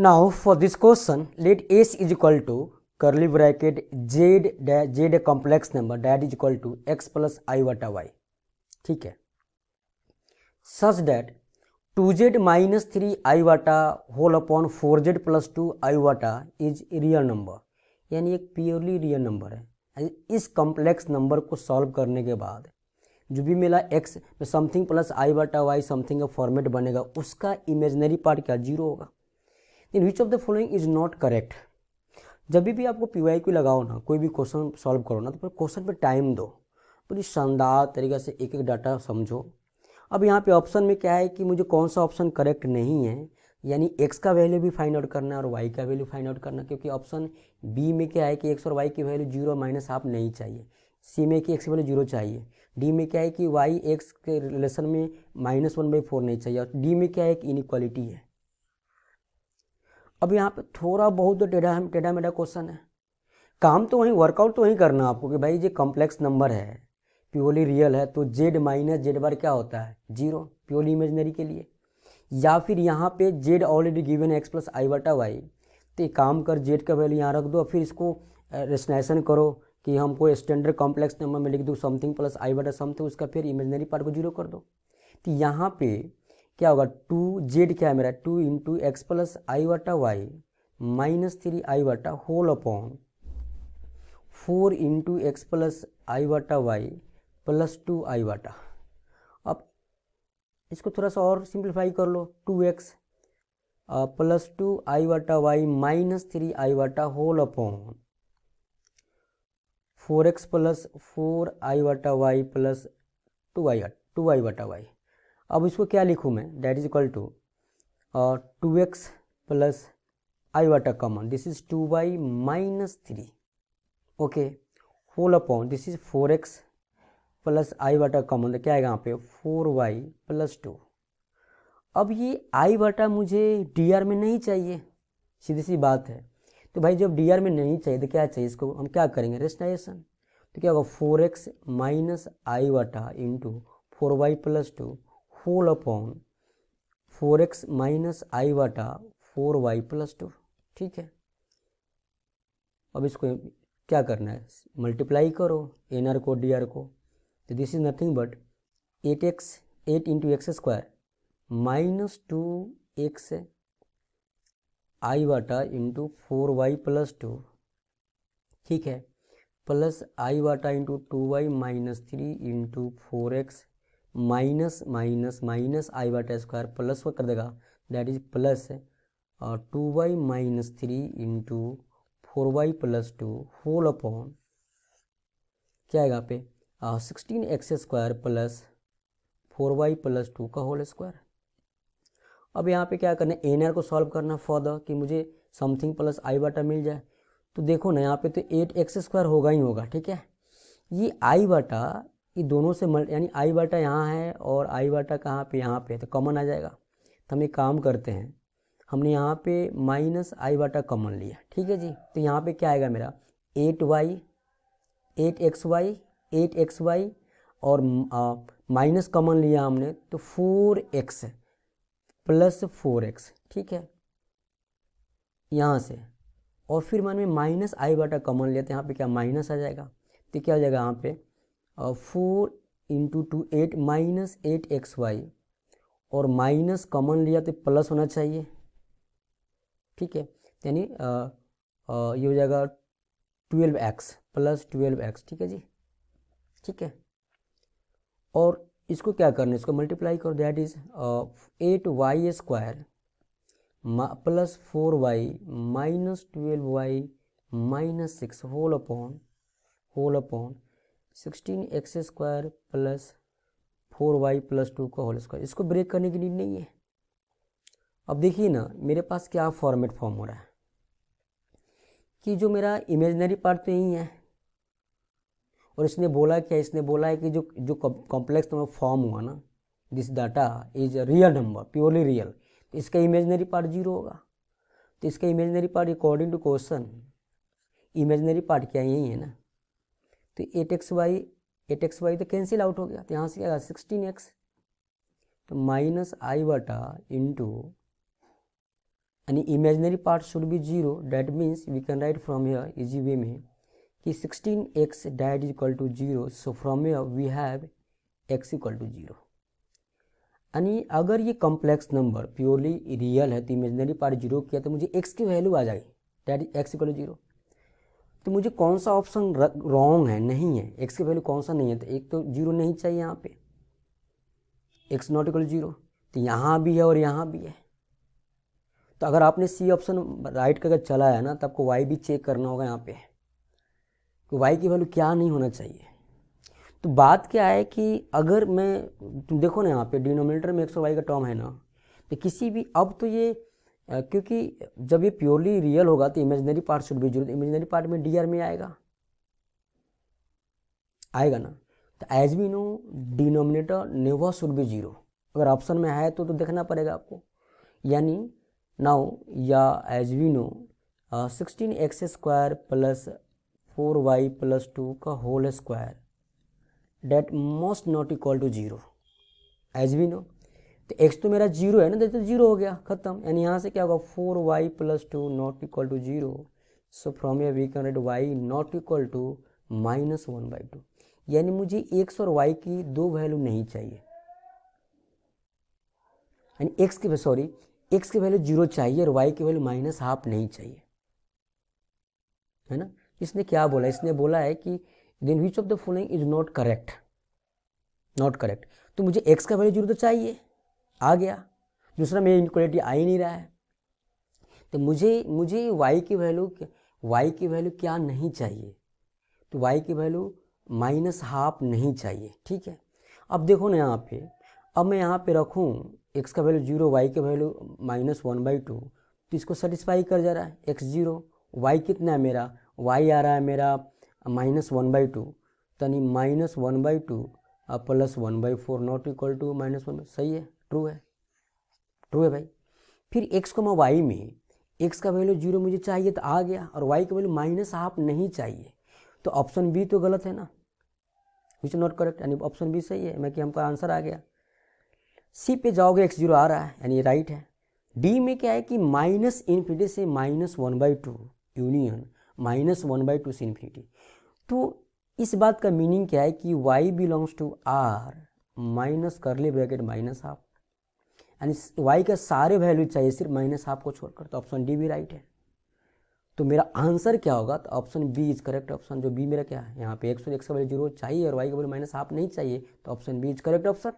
Now for this question, let S is equal to curly bracket z complex number that is equal to x plus I बटा y, ठीक है, such that 2z minus 3i बटा whole upon 4z plus 2i बटा is real number, यानी एक purely real number है। इस complex number को सॉल्व करने के बाद जो भी मेरा x में समथिंग प्लस आई बटा वाई समथिंग का फॉर्मेट बनेगा, उसका इमेजनरी पार्ट क्या जीरो होगा। In which of the following is not correct. जब भी आपको PYQ लगाओ ना, कोई भी क्वेश्चन सॉल्व करो ना, तो क्वेश्चन पे टाइम दो, पूरी शानदार तरीके से एक एक डाटा समझो। अब यहाँ पे ऑप्शन में क्या है कि मुझे कौन सा ऑप्शन करेक्ट नहीं है, यानी x का वैल्यू भी फाइंड आउट करना है और y का वैल्यू फाइंड आउट करना, क्योंकि ऑप्शन बी में क्या है कि x और y की वैल्यू जीरो माइनस हाफ नहीं चाहिए, सी में कि x की वैल्यू जीरो चाहिए, डी में क्या है कि y x के रिलेशन में -1/4 नहीं चाहिए, और डी में क्या है कि इनइक्वालिटी है। अब यहाँ पे थोड़ा बहुत टेढ़ा मेढ़ा क्वेश्चन है, काम तो वहीं वर्कआउट तो वहीं करना आपको कि भाई ये कॉम्प्लेक्स नंबर है, प्योरली रियल है, तो z माइनस जेड बार क्या होता है जीरो, प्योरली इमेजनरी के लिए। या फिर यहाँ पे z ऑलरेडी गिवन है x प्लस आई बटा वाई, तो एक काम कर z का वैल्यू यहाँ रख दो, फिर इसको रेशनलाइजेशन करो कि हमको स्टैंडर्ड कॉम्प्लेक्स नंबर में लिख दो समथिंग प्लस आई बटा समथिंग, उसका फिर इमेजनरी पार्ट को जीरो कर दो। तो यहाँ पे क्या होगा, 2z क्या है मेरा 2 इंटू एक्स प्लस आई बटा वाई माइनस 3i बटा whole upon 4 into x plus i बटा वाई प्लस 2i बटा। अब इसको थोड़ा सा और सिंप्लीफाई कर लो, 2x प्लस 2i बटा वाई माइनस 3i बटा whole upon 4x plus 4i बटा वाई प्लस 2i बटा वाई। अब इसको क्या लिखूँ मैं, that is equal to 2x plus i बटा common, this is 2y minus 3, okay, whole upon this is 4x plus i बटा कॉमन, तो क्या आएगा यहाँ पे 4y प्लस 2। अब ये आई बटा मुझे DR में नहीं चाहिए, सीधी सी बात है। तो भाई जब DR में नहीं चाहिए तो क्या चाहिए, इसको हम क्या करेंगे रेशनलाइजेशन, तो क्या होगा 4x माइनस आई बटा into 4y plus 2 whole upon 4x minus i बटा 4y प्लस 2, ठीक है। अब इसको क्या करना है, मल्टीप्लाई करो NR को DR को, तो this is nothing but 8 into x square minus 2x आई बटा इंटू 4y प्लस 2, ठीक है, प्लस आई बटा into 2y minus 3 into 4x minus minus minus i बटा स्क्वायर प्लस वो कर देगा, that is plus 2y minus 3 into 4y plus 2 whole upon क्या आएगा यहाँ पे 16x square plus 4y plus 2 का होल स्क्वायर। अब यहाँ पे क्या करना है, NR को सॉल्व करना फॉर कि मुझे समथिंग प्लस आई बटा मिल जाए। तो देखो ना यहाँ पे तो 8x स्क्वायर होगा ही होगा, ठीक है। ये आई बटा ये दोनों से यानी आई बटा यहाँ है और आई बटा कहाँ पे यहाँ पे, तो कॉमन आ जाएगा। तो हम एक काम करते हैं, हमने यहाँ पे माइनस आई बटा कॉमन लिया, ठीक है जी। तो यहाँ पे क्या आएगा मेरा 8xy और माइनस कॉमन लिया हमने तो 4x प्लस 4x, ठीक है, यहाँ से, और फिर मान में माइनस आई बटा कॉमन लिया तो यहाँ पे क्या माइनस आ जाएगा, तो क्या हो जाएगा यहाँ पे 4 इंटू 2 8 माइनस 8xy और माइनस कॉमन लिया तो प्लस होना चाहिए, ठीक है, यानी ये हो जाएगा 12x प्लस 12x, ठीक है जी, ठीक है। और इसको क्या करना है, इसको मल्टीप्लाई करो, that is 8y square plus 4y minus 12y minus 6 whole upon 16x square plus 4y plus 2 का होल स्क्वायर। इसको ब्रेक करने की नीड नहीं है। अब देखिए ना मेरे पास क्या फॉर्मेट फॉर्म हो रहा है कि जो मेरा इमेजिनरी पार्ट तो यही है, और इसने बोला क्या, इसने बोला है कि जो कॉम्प्लेक्स नंबर फॉर्म हुआ ना, this data is real number, purely real, तो इसका इमेजिनरी पार्ट जीरो होगा। तो इसका imaginary part according to question imaginary part क्या यही है ना, तो 8xy तो कैंसिल आउट हो गया, तो यहाँ से क्या आएगा 16x, तो माइनस आई बटा इंटू यानी imaginary part should be 0, that means we can write from here easy way में कि 16x that is equal to 0, so from here we have x equal to 0। यानी अगर ये कॉम्प्लेक्स नंबर प्योरली रियल है तो imaginary part 0 किया तो मुझे x की वैल्यू आ जाएगी, that is x equal to 0। तो मुझे कौन सा ऑप्शन रॉन्ग है, नहीं है, x की वैल्यू कौन सा नहीं है, तो एक तो 0 नहीं चाहिए यहाँ पे, x नॉट इक्वल 0, तो यहाँ भी है और यहाँ भी है। तो अगर आपने सी ऑप्शन राइट करके चला है ना, तो आपको y भी चेक करना होगा यहाँ पे कि y की वैल्यू क्या नहीं होना चाहिए। तो बात क्या है कि अगर मैं, तुम देखो ना यहाँ पे डिनोमिनेटर में x और y का टर्म है ना, तो किसी भी, अब तो ये क्योंकि जब ये प्योरली रियल होगा तो imaginary part should be 0, imaginary part में डी आर में आएगा ना। तो as we know denominator never should be 0, अगर ऑप्शन में है तो देखना पड़ेगा आपको। यानी नाउ या as we know 16x square plus 4y plus 2 का whole square that must not equal to 0, as we know. तो x तो मेरा 0 है ना, तो 0 हो गया, खत्म। यानी यहाँ से क्या होगा 4y plus 2 not equal to 0, so from here we can write y not equal to -1/2। यानी मुझे x और y की दो वैल्यू नहीं चाहिए, यानी x की वैल्यू 0 चाहिए और y की वैल्यू -12 नहीं चाहिए, है ना। इसने क्या बोला, इसने बोला है कि then which of the following is not correct, तो मुझे x का वैल्यू 0 तो चाहिए, आ गया। दूसरा मेरी इनक्वालिटी आ ही नहीं रहा है, तो मुझे y की वैल्यू क्या नहीं चाहिए, तो y की वैल्यू -12 नहीं चाहिए, ठीक है। अब देखो ना यहाँ पे, अब मैं यहाँ पे रखूँ x का वैल्यू 0, y की वैल्यू -1/2, तो इसको सेटिस्फाई कर जा रहा है x 0, y कितना है मेरा, y आ रहा है मेरा -1/2, यानी -1/2 प्लस 1/4 नॉट इक्वल टू -1, सही है, ट्रू है भाई। फिर x को मैं y में x का वैल्यू 0 मुझे चाहिए तो आ गया, और y का वैल्यू -12 नहीं चाहिए, तो ऑप्शन बी तो गलत है ना, विच नॉट करेक्ट, यानी ऑप्शन बी सही है, मैं कि हमका आंसर आ गया। सी पे जाओगे x 0 आ रहा है, यानी राइट है। डी में क्या है कि -∞ से -1/2 यूनियन -1/2 से इन्फिनिटी, तो इस बात का मीनिंग क्या है कि y belongs to r minus curly bracket -12, यानी y का सारे वैल्यू चाहिए सिर्फ -12 को छोड़कर, तो ऑप्शन डी भी राइट है। तो मेरा आंसर क्या होगा, तो option B is correct option. जो बी मेरा क्या है यहाँ पे x का वैल्यू 0 चाहिए और y का वैल्यू -12 नहीं चाहिए, तो option B is correct option.